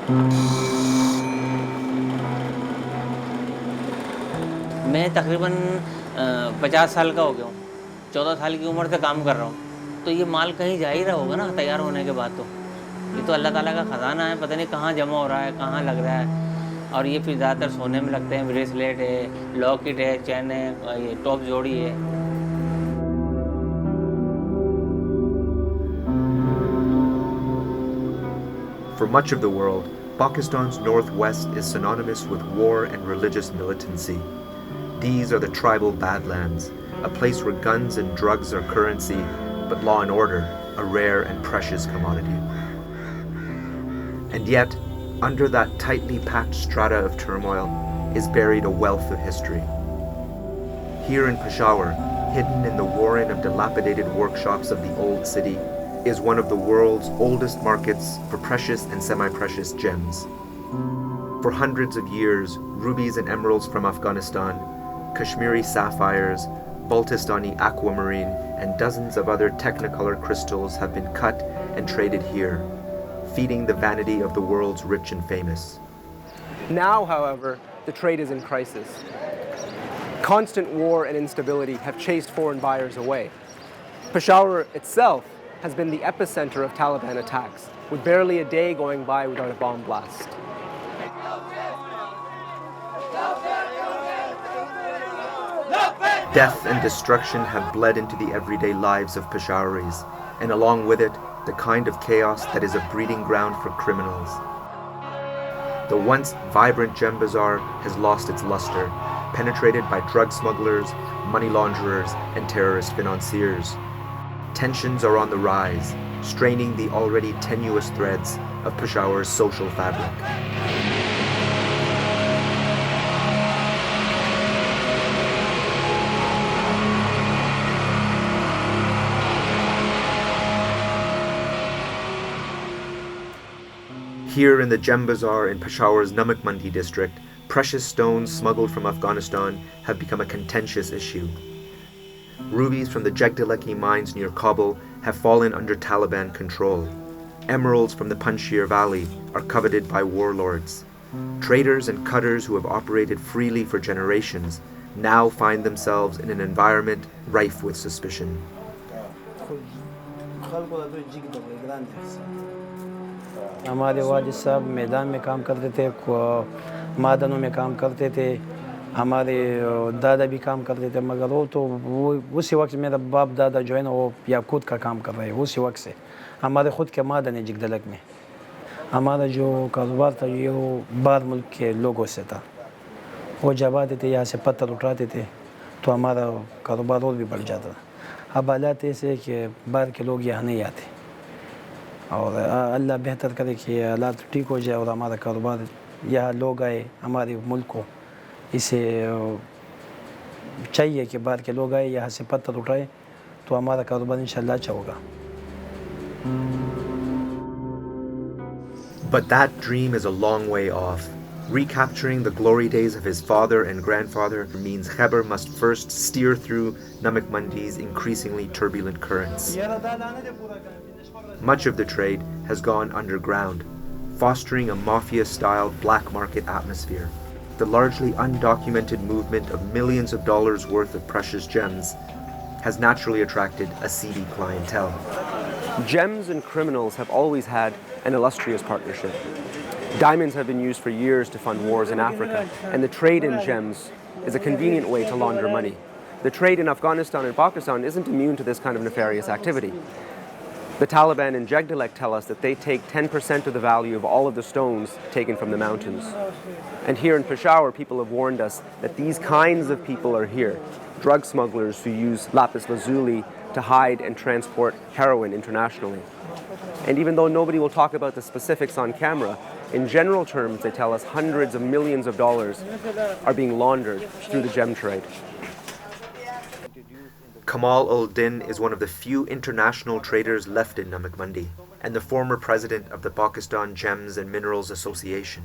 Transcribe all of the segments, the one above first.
मैं तकरीबन 50 साल का हो गया हूँ। 14 साल की उम्र से काम कर रहा हूँ, तो ये माल कहीं जा ही रहा होगा ना तैयार होने के बाद। तो ये तो अल्लाह ताला का ख़जाना है, पता नहीं कहाँ जमा हो रहा है, कहाँ लग रहा है। और ये फिर ज़्यादातर सोने में लगते हैं, ब्रेसलेट है, लॉकेट है, चैन है, ये टॉप जोड़ी है। For much of the world, Pakistan's northwest is synonymous with war and religious militancy. These are the tribal badlands, a place where guns and drugs are currency, but law and order, a rare and precious commodity. And yet, under that tightly packed strata of turmoil, is buried a wealth of history. Here in Peshawar, hidden in the warren of dilapidated workshops of the old city, is one of the world's oldest markets for precious and semi-precious gems. For hundreds of years, rubies and emeralds from Afghanistan, Kashmiri sapphires, Baltistani aquamarine, and dozens of other technicolor crystals have been cut and traded here, feeding the vanity of the world's rich and famous. Now, however, the trade is in crisis. Constant war and instability have chased foreign buyers away. Peshawar itself has been the epicenter of Taliban attacks, with barely a day going by without a bomb blast. Death and destruction have bled into the everyday lives of Peshawaris, and along with it, the kind of chaos that is a breeding ground for criminals. The once vibrant Gem Bazaar has lost its luster, penetrated by drug smugglers, money launderers, and terrorist financiers. Tensions are on the rise, straining the already tenuous threads of Peshawar's social fabric. Here in the Gem Bazaar in Peshawar's Namak Mandi district, precious stones smuggled from Afghanistan have become a contentious issue. Rubies from the Jagdaleki mines near Kabul have fallen under Taliban control. Emeralds from the Panjshir Valley are coveted by warlords. Traders and cutters who have operated freely for generations now find themselves in an environment rife with suspicion. हमारे वालिद साहब मैदान में काम करते थे, मादनों में काम करते थे, हमारे दादा भी काम करते थे, मगर वो तो वो उसी वक्त मेरा बाप दादा जो है ना वो याकूत का काम कर रहे हैं उसी वक्त से। हमारे ख़ुद के मादन है जगदलक में। हमारा जो कारोबार था ये वो बाहर मुल्क के लोगों से था। वो जब आते थे यहाँ से पत्थर उठाते थे तो हमारा कारोबार और भी बढ़ जाता था। अब हालात ऐसे है कि बाहर के लोग यहाँ नहीं आते और अल्लाह बेहतर करे कि हालात ठीक हो जाए और हमारा कारोबार यहाँ लोग आए हमारे मुल्क को। इसे चाहिए कि बाहर के लोग आए यहाँ से पत्थर उठाए तो हमारा कारोबार इंशाल्लाह अच्छा होगा। But that dream is a long way off. Recapturing the glory days of his father and grandfather means Khyber must first steer through Namak Mandi's increasingly turbulent currents. Much of the trade has gone underground, fostering a mafia-style black market atmosphere. The largely undocumented movement of millions of dollars worth of precious gems has naturally attracted a seedy clientele. Gems and criminals have always had an illustrious partnership. Diamonds have been used for years to fund wars in Africa, and the trade in gems is a convenient way to launder money. The trade in Afghanistan and Pakistan isn't immune to this kind of nefarious activity. The Taliban in Jagdalek tell us that they take 10% of the value of all of the stones taken from the mountains. And here in Peshawar, people have warned us that these kinds of people are here. Drug smugglers who use lapis lazuli to hide and transport heroin internationally. And even though nobody will talk about the specifics on camera, in general terms, they tell us hundreds of millions of dollars are being laundered through the gem trade. Kamal ul-Din is one of the few international traders left in Namak Mandi and the former president of the Pakistan Gems and Minerals Association.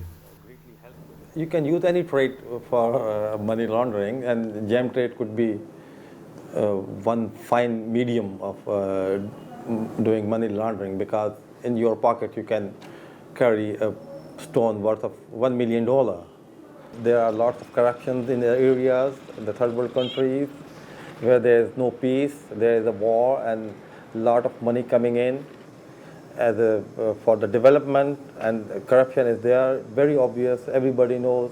You can use any trade for money laundering, and gem trade could be one fine medium of doing money laundering, because in your pocket you can carry a stone worth of $1 million. There are lots of corruptions in the areas, in the third world countries, where there is no peace, there is a war, and a lot of money coming in for the development, and corruption is there, very obvious, everybody knows.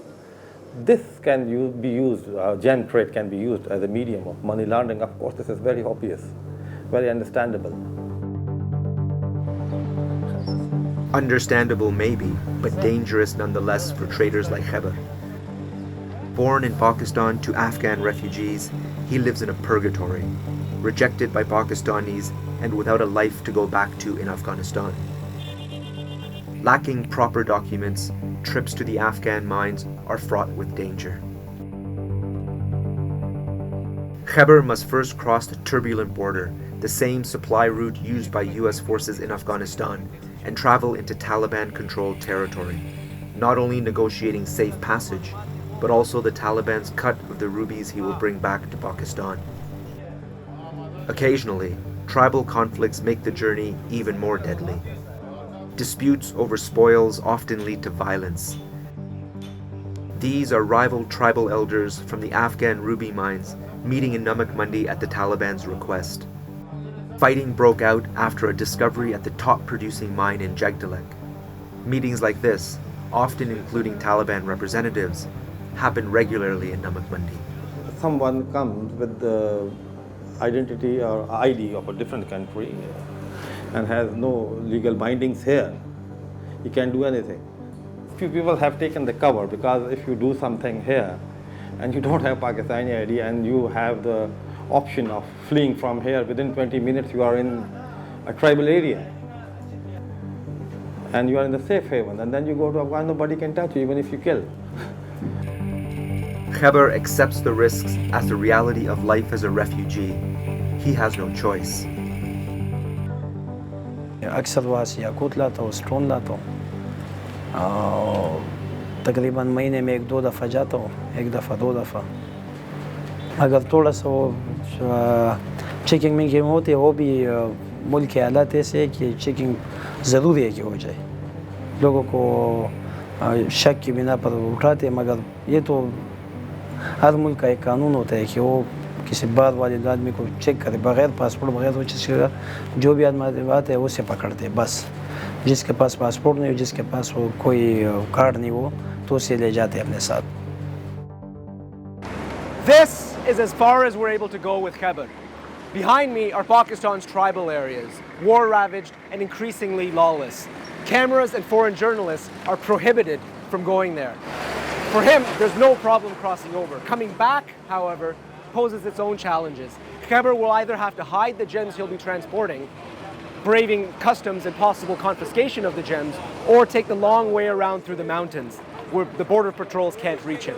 This can be used, gem trade can be used as a medium of money laundering. Of course, this is very obvious, very understandable. Understandable maybe, but dangerous nonetheless for traders like Khyber. Born in Pakistan to Afghan refugees, he lives in a purgatory, rejected by Pakistanis and without a life to go back to in Afghanistan. Lacking proper documents, trips to the Afghan mines are fraught with danger. Khyber must first cross the turbulent border, the same supply route used by US forces in Afghanistan, and travel into Taliban-controlled territory, not only negotiating safe passage, but also the Taliban's cut of the rubies he will bring back to Pakistan. Occasionally, tribal conflicts make the journey even more deadly. Disputes over spoils often lead to violence. These are rival tribal elders from the Afghan ruby mines meeting in Namak Mandi at the Taliban's request. Fighting broke out after a discovery at the top producing mine in Jagdalek. Meetings like this, often including Taliban representatives, happen regularly in Namak Mandi. Someone comes with the identity or ID of a different country and has no legal bindings here, he can do anything. Few people have taken the cover, because if you do something here and you don't have Pakistani ID and you have the option of fleeing from here, within 20 minutes you are in a tribal area and you are in the safe haven, and then you go to Afghanistan, nobody can touch you even if you kill. Khyber accepts the risks as the reality of life as a refugee. He has no choice. अक्सर वहाँ से याकूत लाता हूँ, stone लाता हूँ, तकरीबन महीने में 1-2 दफ़ा जाता हूँ, 1 दफ़ा 2 दफ़ा। अगर थोड़ा सा वो चेकिंग में गेम होती है, वो भी मुल्क के हालात ऐसे है कि चेकिंग ज़रूरी है कि हो जाए। लोगों को शक की बिना पर उठाते हैं, मगर ये तो हर मुल्क का एक कानून होता है कि वो किसी बाहर वाले आदमी को चेक करे, बगैर पासपोर्ट, बगैर वो चीज़ का जो भी आदमी आते हैं उसे पकड़ते हैं बस। जिसके पास पासपोर्ट नहीं हो, जिसके पास वो कोई कार्ड नहीं हो, तो उसे ले जाते हैं अपने साथ। This is as far as we're able to go with Khyber. Behind me are Pakistan's tribal areas, war-ravaged and increasingly lawless. Cameras and foreign journalists are prohibited from going there. For him, there's no problem crossing over. Coming back, however, poses its own challenges. Khyber will either have to hide the gems he'll be transporting, braving customs and possible confiscation of the gems, or take the long way around through the mountains, where the border patrols can't reach him.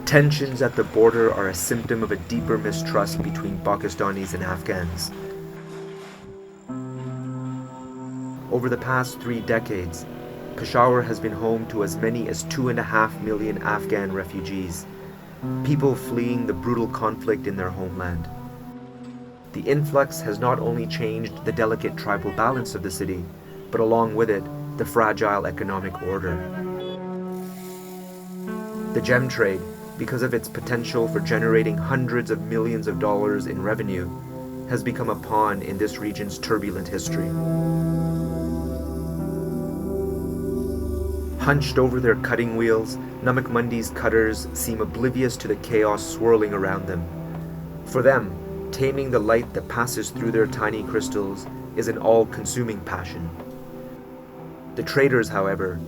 Tensions at the border are a symptom of a deeper mistrust between Pakistanis and Afghans. Over the past 3 decades, Peshawar has been home to as many as 2.5 million Afghan refugees, people fleeing the brutal conflict in their homeland. The influx has not only changed the delicate tribal balance of the city, but along with it, the fragile economic order. The gem trade, because of its potential for generating hundreds of millions of dollars in revenue, has become a pawn in this region's turbulent history. Hunched over their cutting wheels, Namak Mandi's cutters seem oblivious to the chaos swirling around them. For them, taming the light that passes through their tiny crystals is an all-consuming passion. The traders, however,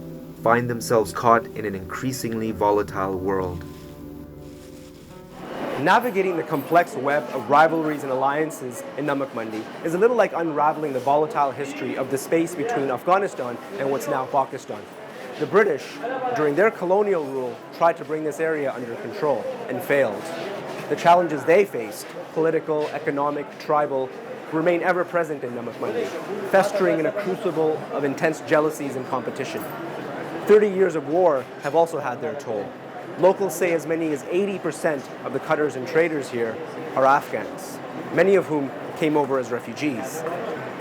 find themselves caught in an increasingly volatile world. Navigating the complex web of rivalries and alliances in Namak Mandi is a little like unraveling the volatile history of the space between Afghanistan and what's now Pakistan. The British, during their colonial rule, tried to bring this area under control and failed. The challenges they faced, political, economic, tribal, remain ever present in Namak Mandi, festering in a crucible of intense jealousies and competition. 30 years of war have also had their toll. Locals say as many as 80% of the cutters and traders here are Afghans, many of whom came over as refugees.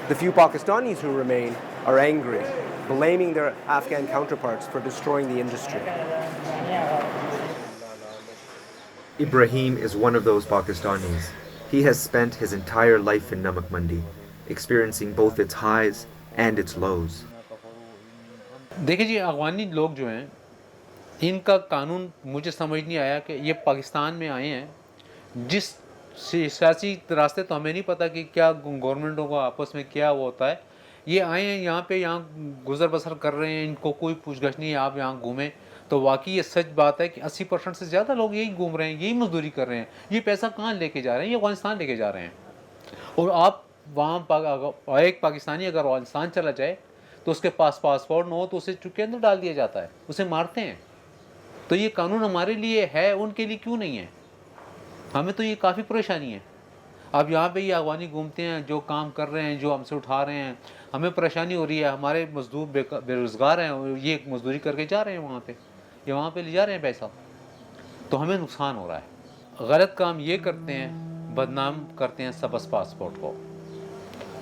The few Pakistanis who remain are angry, blaming their Afghan counterparts for destroying the industry. Ibrahim is one of those Pakistanis. He has spent his entire life in Namak Mandi, experiencing both its highs and its lows. देखिए जी, अफगानी लोग जो हैं, इनका कानून मुझे समझ नहीं आया कि ये पाकिस्तान में आए हैं, जिस सियासी रास्ते तो हमें नहीं पता कि क्या गवर्नमेंटों को आपस में क्या वो होता है। ये आए हैं यहाँ पे, यहाँ गुजर बसर कर रहे हैं, इनको कोई पूछगछ नहीं है, आप यहाँ घूमें। तो वाकई ये सच बात है कि 80% से ज़्यादा लोग यही घूम रहे हैं, यही मजदूरी कर रहे हैं। ये पैसा कहाँ लेके जा रहे हैं? ये अफगानिस्तान लेके जा रहे हैं। और आप वहाँ एक पाकिस्तानी अगर अफगानिस्तान चला जाए तो उसके पास पासपोर्ट न हो तो उसे चुप के अंदर डाल दिया जाता है, उसे मारते हैं। तो ये कानून हमारे लिए है, उनके लिए क्यों नहीं है? हमें तो ये काफ़ी परेशानी है। अब यहाँ पे ये अफगानी घूमते हैं, जो काम कर रहे हैं, जो हमसे उठा रहे हैं, हमें परेशानी हो रही है। हमारे मजदूर बेरोज़गार हैं, ये मजदूरी करके जा रहे हैं वहाँ पे, ये वहाँ पे ले जा रहे हैं पैसा, तो हमें नुकसान हो रहा है। गलत काम ये करते हैं, बदनाम करते हैं सबस पासपोर्ट को,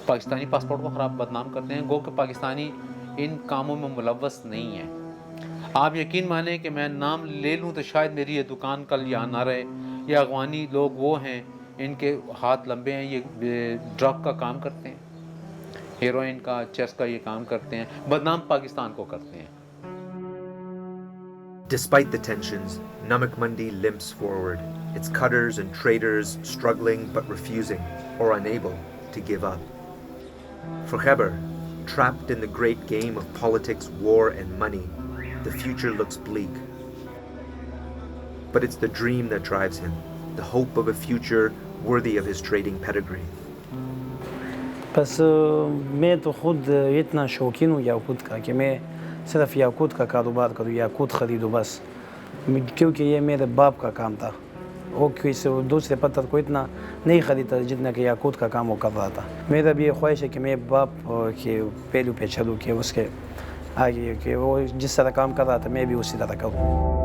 पाकिस्तानी पासपोर्ट को ख़राब बदनाम करते हैं, गो कि पाकिस्तानी इन कामों में मुलव्वस नहीं है। आप यकीन माने कि मैं नाम ले लूँ तो शायद मेरी ये दुकान कल यहाँ ना रहे। ये अफगानी लोग वो हैं, इनके हाथ लंबे हैं, ये ड्रग का काम करते हैं, हेरोइन का, चेस का ये काम करते हैं, बदनाम पाकिस्तान को करते हैं। Despite the tensions, Namak Mandi limps forward, its cutters and traders struggling but refusing or unable to give up. For Khyber, trapped in the great game of politics, war and money, the future looks bleak. But it's the dream that drives him, the hope of a future worthy of his trading pedigree. बस मैं तो खुद इतना शौकीन हूँ याकूत का कि मैं सिर्फ याकूत का कारोबार करूँ, याकूत ख़रीदूँ बस, क्योंकि ये मेरे बाप का काम था। वो किसी दूसरे पत्थर को इतना नहीं ख़रीदता जितना कि याकूत का काम वो कर रहा था। मेरा भी ये ख्वाहिश है कि मैं बाप के पहलू पे चलूँ, कि उसके आगे कि वो जिस तरह काम कर रहा था मैं भी उसी तरह करूँ।